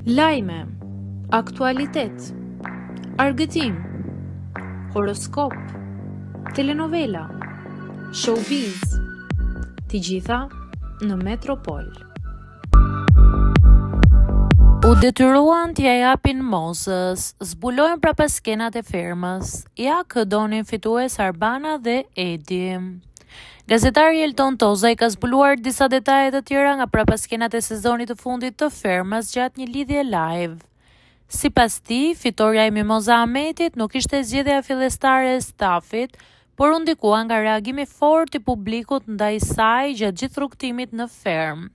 Lajme, aktualitet, argëtim, horoskop, telenovela, showbiz, të gjitha në Metropol. U detyruan t'ja japin Mosës, zbulojnë prapa skenat e firmës, ja këdonin fitues Arbana dhe Edi. Gazetari Elton Toza i ka zbuluar disa detaje të tjera nga prapa skenat e sezonit të fundit të firmës gjatë një lidhje live. Sipas tij, fitoria e Mimoza Ahmetit nuk ishte zgjedhja fillestare e stafit, por u ndikua nga reagimi fort i publikut ndaj saj gjatë gjithë rrugtimit në fermë.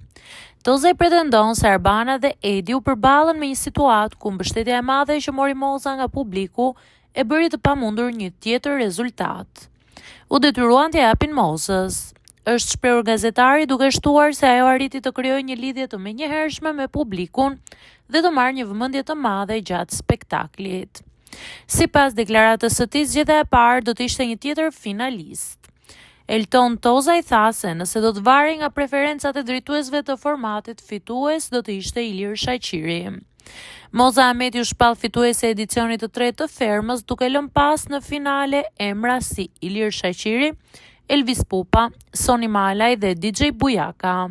Toza i pretendon se Arbana dhe Edi u përballën me një situatë ku mbështetja e madhe që mori Moza nga publiku e bëri të pamundur një tjetër rezultat. U detyruan t'ja japin Mosës. Është shprehur gazetari duke shtuar se ajo arriti të krijojë një lidhje të menjëhershme me publikun dhe të marrë një vëmendje të madhe gjatë spektaklit. Sipas deklaratës së tij, zgjedhja e parë do të ishte një tjetër finalist. Elton Toza i tha se nëse do të varej nga preferencat e drejtuesve të formatit, fitues do të ishte Ilir Shaqiri. Moza Ahmeti u shpall fituese e edicionit të tretë të fermës, duke lënë pas në finale emra si Ilir Shaqiri, Elvis Pupa, Soni Malaj dhe DJ Bujaka.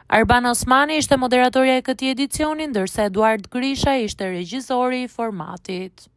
Arbana Osmani ishte moderatorja e këtij edicioni, ndërsa Eduard Grisha ishte regjizori i formatit.